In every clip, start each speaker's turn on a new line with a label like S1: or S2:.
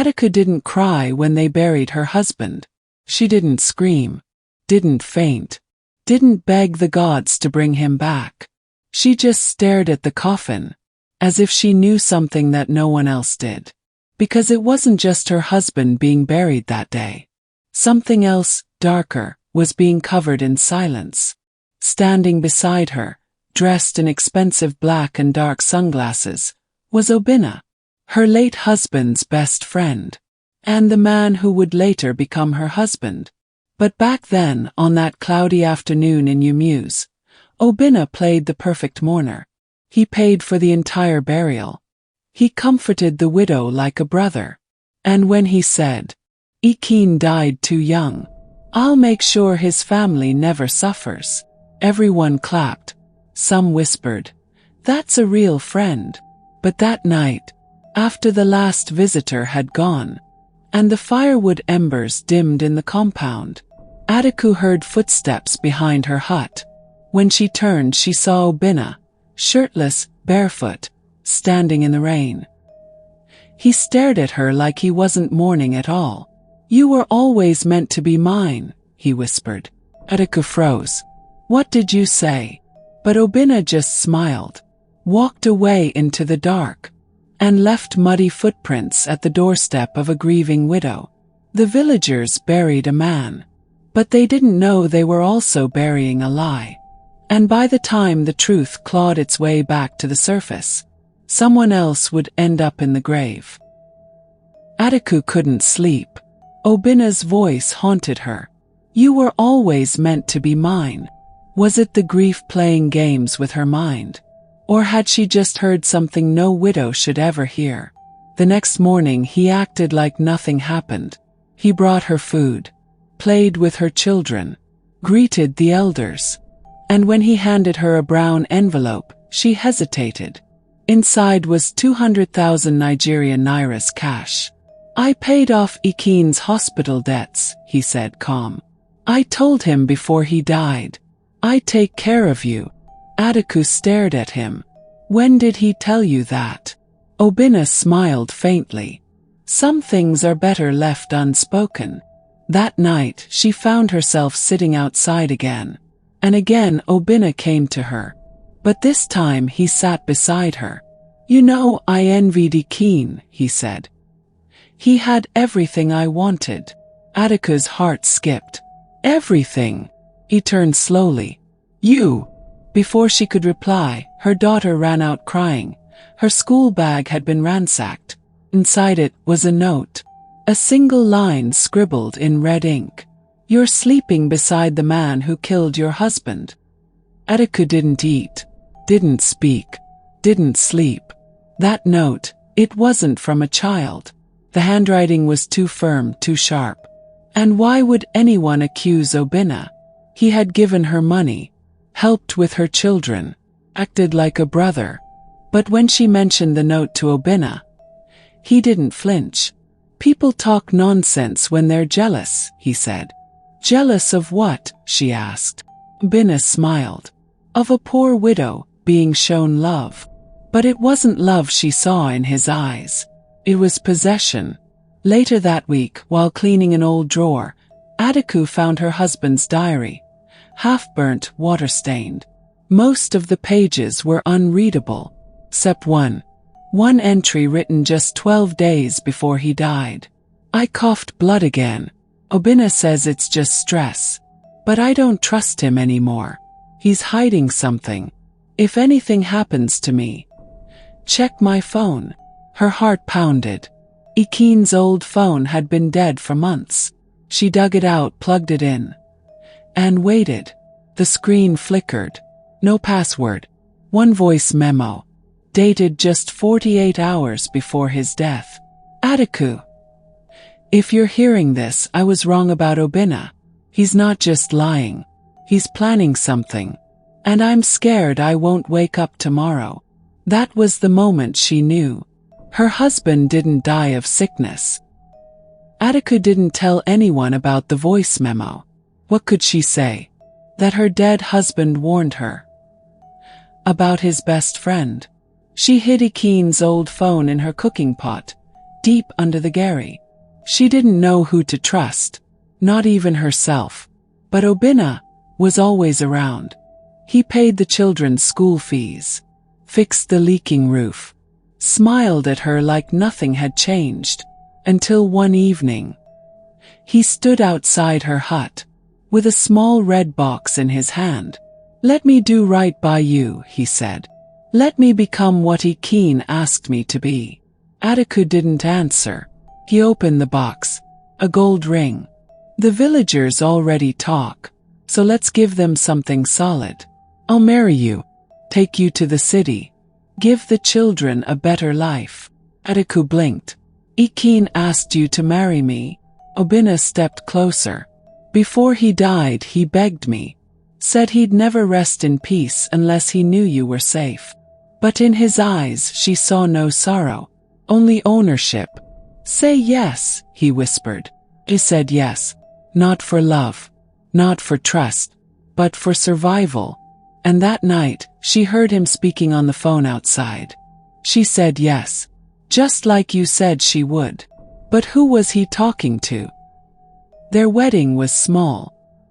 S1: Adaku didn't cry when they buried her husband. She didn't scream, didn't faint, didn't beg the gods to bring him back. She just stared at the coffin, as if she knew something that no one else did. Because it wasn't just her husband being buried that day. Something else, darker, was being covered in silence. Standing beside her, dressed in expensive black and dark sunglasses, was Obinna, her late husband's best friend, and the man who would later become her husband. But back then, on that cloudy afternoon in Umuse, Obinna played the perfect mourner. He paid for the entire burial. He comforted the widow like a brother. And when he said, "Ikeen died too young. I'll make sure his family never suffers," everyone clapped. Some whispered, "That's a real friend." But that night, after the last visitor had gone, and the firewood embers dimmed in the compound, Adaku heard footsteps behind her hut. When she turned, she saw Obinna, shirtless, barefoot, standing in the rain. He stared at her like he wasn't mourning at all. "You were always meant to be mine," he whispered. Adaku froze. "What did you say?" But Obinna just smiled, walked away into the dark, and left muddy footprints at the doorstep of a grieving widow. The villagers buried a man, but they didn't know they were also burying a lie. And by the time the truth clawed its way back to the surface, someone else would end up in the grave. Adaku couldn't sleep. Obinna's voice haunted her. "You were always meant to be mine." Was it the grief playing games with her mind? Or had she just heard something no widow should ever hear? The next morning he acted like nothing happened. He brought her food, played with her children, greeted the elders. And when he handed her a brown envelope, she hesitated. Inside was 200,000 Nigerian nairas cash. "I paid off Ikeen's hospital debts," he said calm. "I told him before he died. I take care of you." Adaku stared at him. "When did he tell you that?" Obinna smiled faintly. "Some things are better left unspoken." That night, she found herself sitting outside again. And again Obinna came to her. But this time he sat beside her. "You know, I envied Ikeen," he said. "He had everything I wanted." Adaku's heart skipped. "Everything?" He turned slowly. "You?" Before she could reply, her daughter ran out crying. Her school bag had been ransacked. Inside it was a note. A single line scribbled in red ink. "You're sleeping beside the man who killed your husband." Adaku didn't eat, didn't speak, didn't sleep. That note, it wasn't from a child. The handwriting was too firm, too sharp. And why would anyone accuse Obinna? He had given her money, helped with her children, acted like a brother. But when she mentioned the note to Obinna, he didn't flinch. "People talk nonsense when they're jealous," he said. "Jealous of what?" she asked. Obinna smiled. "Of a poor widow being shown love." But it wasn't love she saw in his eyes. It was possession. Later that week, while cleaning an old drawer, Adaku found her husband's diary. Half-burnt, water-stained. Most of the pages were unreadable, except one. One entry written just 12 days before he died. "I coughed blood again. Obinna says it's just stress. But I don't trust him anymore. He's hiding something. If anything happens to me, check my phone." Her heart pounded. Ikeen's old phone had been dead for months. She dug it out, plugged it in, and waited. The screen flickered. No password. One voice memo, dated just 48 hours before his death. "Adaku, if you're hearing this, I was wrong about Obinna. He's not just lying. He's planning something. And I'm scared I won't wake up tomorrow." That was the moment she knew. Her husband didn't die of sickness. Adaku didn't tell anyone about the voice memo. What could she say? That her dead husband warned her about his best friend. She hid Ikeen's old phone in her cooking pot, deep under the gary. She didn't know who to trust, not even herself. But Obinna was always around. He paid the children's school fees, fixed the leaking roof, smiled at her like nothing had changed, until one evening, he stood outside her hut, with a small red box in his hand. "Let me do right by you," he said. "Let me become what Keen asked me to be." Adaku didn't answer. He opened the box. A gold ring. "The villagers already talk, so let's give them something solid. I'll marry you, take you to the city, give the children a better life." Adaku blinked. "Keen asked you to marry me?" Obinna stepped closer. "Before he died, he begged me. Said he'd never rest in peace unless he knew you were safe." But in his eyes she saw no sorrow, only ownership. "Say yes," he whispered. He said yes. Not for love, not for trust, but for survival. And that night, she heard him speaking on the phone outside. She said yes, just like you said she would. But who was he talking to? Their wedding was small.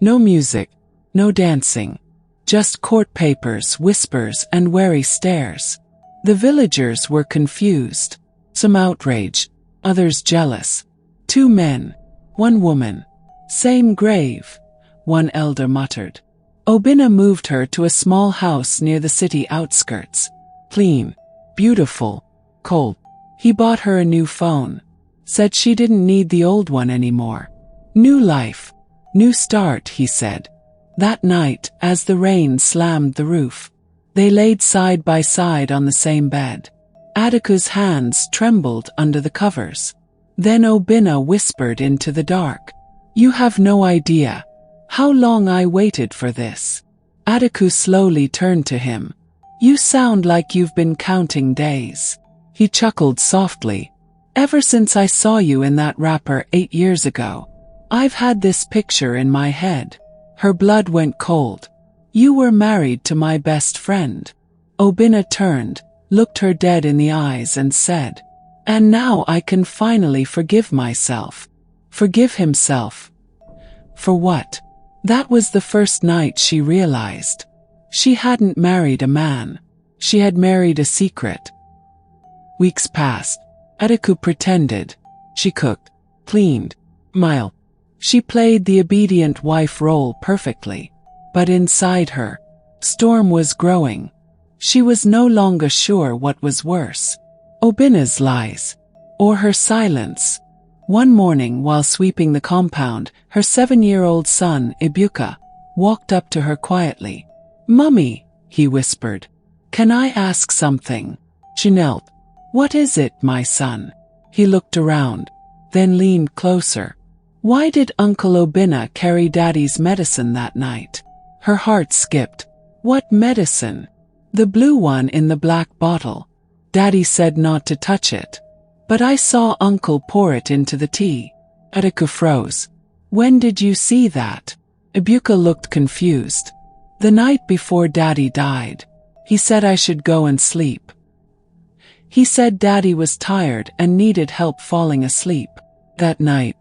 S1: No music, no dancing. Just court papers, whispers, and wary stares. The villagers were confused. Some outraged, others jealous. 2 men, 1 woman. Same grave, one elder muttered. Obinna moved her to a small house near the city outskirts. Clean, beautiful, cold. He bought her a new phone. Said she didn't need the old one anymore. New life, new start, he said. That night, as the rain slammed the roof, they laid side by side on the same bed. Adaku's hands trembled under the covers. Then Obinna whispered into the dark, "You have no idea how long I waited for this." Adaku slowly turned to him. "You sound like you've been counting days." He chuckled softly. "Ever since I saw you in that wrapper 8 years ago, I've had this picture in my head." Her blood went cold. "You were married to my best friend." Obinna turned, looked her dead in the eyes and said, "And now I can finally forgive myself." Forgive himself. For what? That was the first night she realized. She hadn't married a man. She had married a secret. Weeks passed. Adaku pretended. She cooked, cleaned, smiled. She played the obedient wife role perfectly. But inside her, storm was growing. She was no longer sure what was worse. Obinna's lies, or her silence. One morning while sweeping the compound, her 7-year-old son, Ibuka, walked up to her quietly. "Mummy," he whispered, "can I ask something?" She knelt. "What is it, my son?" He looked around, then leaned closer. "Why did Uncle Obinna carry Daddy's medicine that night?" Her heart skipped. "What medicine?" "The blue one in the black bottle. Daddy said not to touch it. But I saw Uncle pour it into the tea." Adaku froze. "When did you see that?" Ibuka looked confused. "The night before Daddy died. He said I should go and sleep. He said Daddy was tired and needed help falling asleep." That night,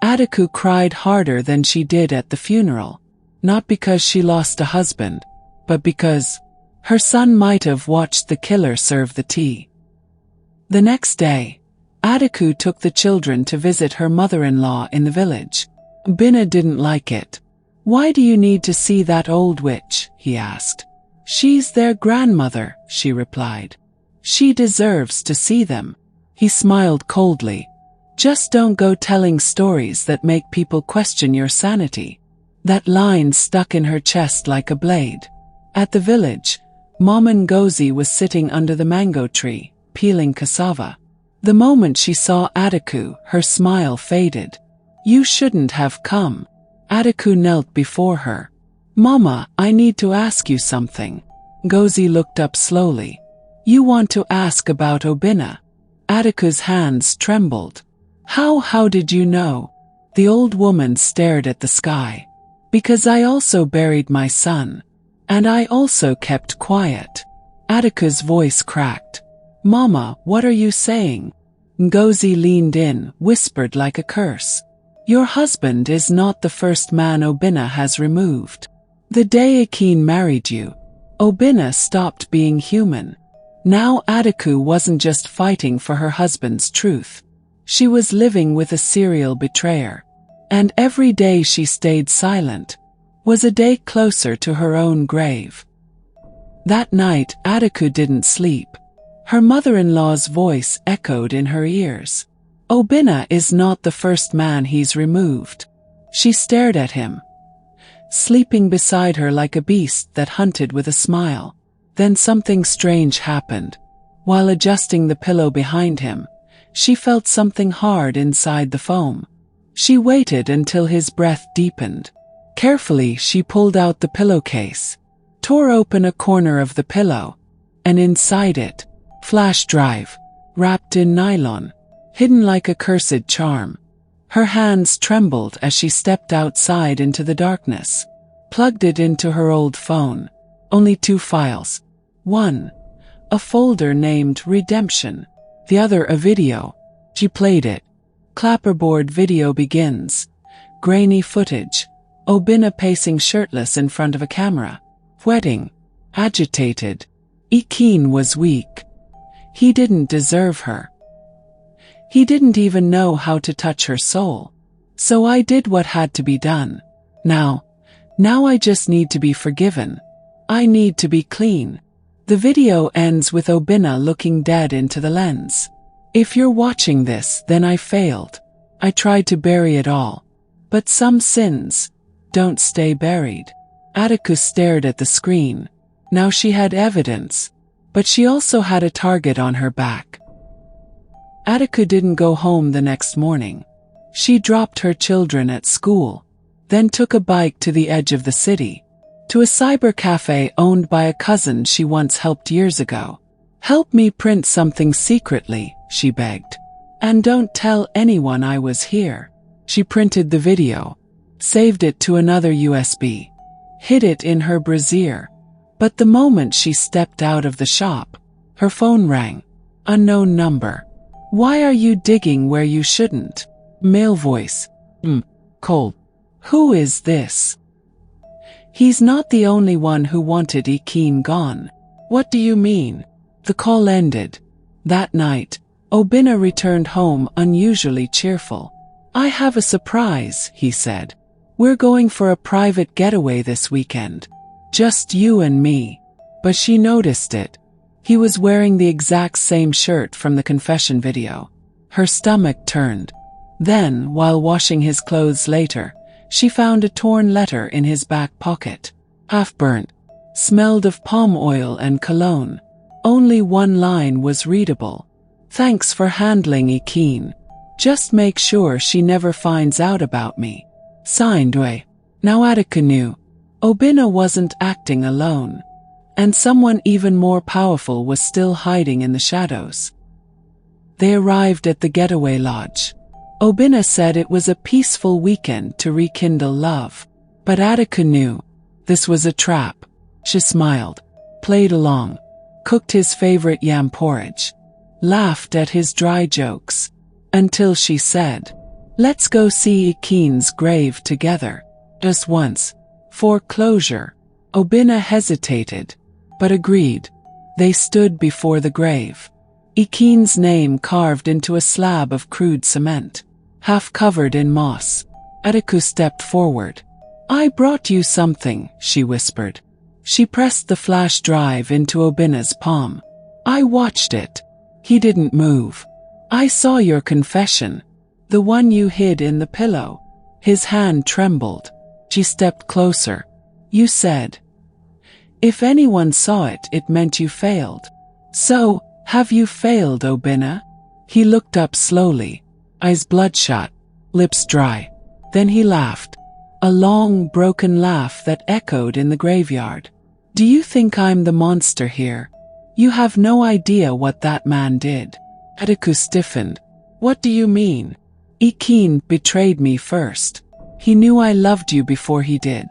S1: Adaku cried harder than she did at the funeral. Not because she lost a husband, but because her son might have watched the killer serve the tea. The next day, Adaku took the children to visit her mother-in-law in the village. Obinna didn't like it. "Why do you need to see that old witch?" he asked. "She's their grandmother," she replied. "She deserves to see them." He smiled coldly. "Just don't go telling stories that make people question your sanity." That line stuck in her chest like a blade. At the village, Mom Ngozi was sitting under the mango tree, peeling cassava. The moment she saw Adaku, her smile faded. "You shouldn't have come." Adaku knelt before her. "Mama, I need to ask you something." Ngozi looked up slowly. "You want to ask about Obinna?" Adaku's hands trembled. How did you know?" The old woman stared at the sky. "Because I also buried my son. And I also kept quiet." Adaku's voice cracked. "Mama, what are you saying?" Ngozi leaned in, whispered like a curse. Your husband is not the first man Obinna has removed. The day Akin married you, Obinna stopped being human. Now Adaku wasn't just fighting for her husband's truth. She was living with a serial betrayer. And every day she stayed silent was a day closer to her own grave. That night, Adaku didn't sleep. Her mother-in-law's voice echoed in her ears. Obinna is not the first man he's removed. She stared at him, sleeping beside her like a beast that hunted with a smile. Then something strange happened. While adjusting the pillow behind him, she felt something hard inside the foam. She waited until his breath deepened. Carefully, she pulled out the pillowcase, tore open a corner of the pillow, and inside it, flash drive, wrapped in nylon, hidden like a cursed charm. Her hands trembled as she stepped outside into the darkness, plugged it into her old phone. Only 2 files. One, a folder named Redemption. The other, a video. She played it. Clapperboard video begins. Grainy footage. Obinna pacing shirtless in front of a camera. Sweating. Agitated. Akin was weak. He didn't deserve her. He didn't even know how to touch her soul. So I did what had to be done. Now I just need to be forgiven. I need to be clean. The video ends with Obinna looking dead into the lens. If you're watching this, then I failed. I tried to bury it all. But some sins don't stay buried. Adaku stared at the screen. Now she had evidence, but she also had a target on her back. Adaku didn't go home the next morning. She dropped her children at school, then took a bike to the edge of the city, to a cyber cafe owned by a cousin she once helped years ago. Help me print something secretly, she begged. And don't tell anyone I was here. She printed the video, saved it to another USB, hid it in her brassiere. But the moment she stepped out of the shop, her phone rang. Unknown number. Why are you digging where you shouldn't? Male voice. Cold. Who is this? He's not the only one who wanted Akin gone. What do you mean? The call ended. That night, Obinna returned home unusually cheerful. I have a surprise, he said. We're going for a private getaway this weekend. Just you and me. But she noticed it. He was wearing the exact same shirt from the confession video. Her stomach turned. Then, while washing his clothes later, she found a torn letter in his back pocket. Half-burnt. Smelled of palm oil and cologne. Only one line was readable. Thanks for handling Akin. Just make sure she never finds out about me. Signed Way. Now Adaku knew. Obinna wasn't acting alone. And someone even more powerful was still hiding in the shadows. They arrived at the getaway lodge. Obinna said it was a peaceful weekend to rekindle love. But Adaku knew. This was a trap. She smiled. Played along. Cooked his favorite yam porridge. Laughed at his dry jokes. Until she said, let's go see Akin's grave together. Just once. For closure. Obinna hesitated, but agreed. They stood before the grave. Akin's name carved into a slab of crude cement, half covered in moss. Adaku stepped forward. I brought you something, she whispered. She pressed the flash drive into Obinna's palm. I watched it. He didn't move. I saw your confession. The one you hid in the pillow. His hand trembled. She stepped closer. You said, if anyone saw it, it meant you failed. So, have you failed, Obinna? He looked up slowly, eyes bloodshot, lips dry. Then he laughed. A long, broken laugh that echoed in the graveyard. Do you think I'm the monster here? You have no idea what that man did. Adaku stiffened. What do you mean? Akin betrayed me first. He knew I loved you before he did.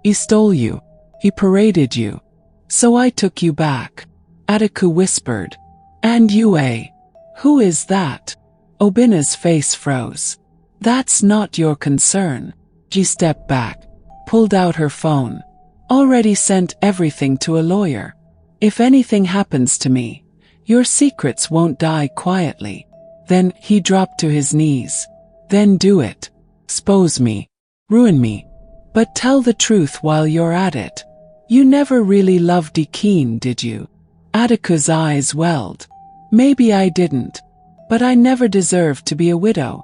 S1: He stole you. He paraded you. So I took you back. Adaku whispered. And Yue. Who is that? Obinna's face froze. That's not your concern. She stepped back, pulled out her phone. Already sent everything to a lawyer. If anything happens to me, your secrets won't die quietly. Then he dropped to his knees. Then do it. Expose me. Ruin me. But tell the truth while you're at it. You never really loved Keen, did you? Adaku's eyes welled. Maybe I didn't. But I never deserved to be a widow.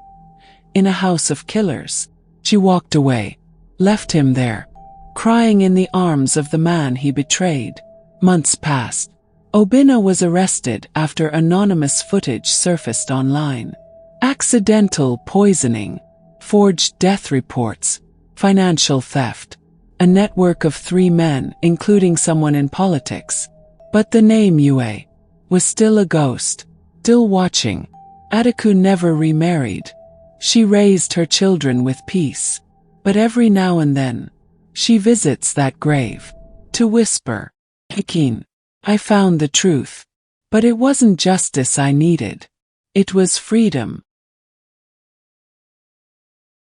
S1: In a house of killers. She walked away. Left him there. Crying in the arms of the man he betrayed. Months passed. Obinna was arrested after anonymous footage surfaced online. Accidental poisoning. Forged death reports. Financial theft. A network of 3 men, including someone in politics. But the name Yue was still a ghost. Still watching. Adaku never remarried. She raised her children with peace. But every now and then, she visits that grave. To whisper, Keen, I found the truth. But it wasn't justice I needed. It was freedom.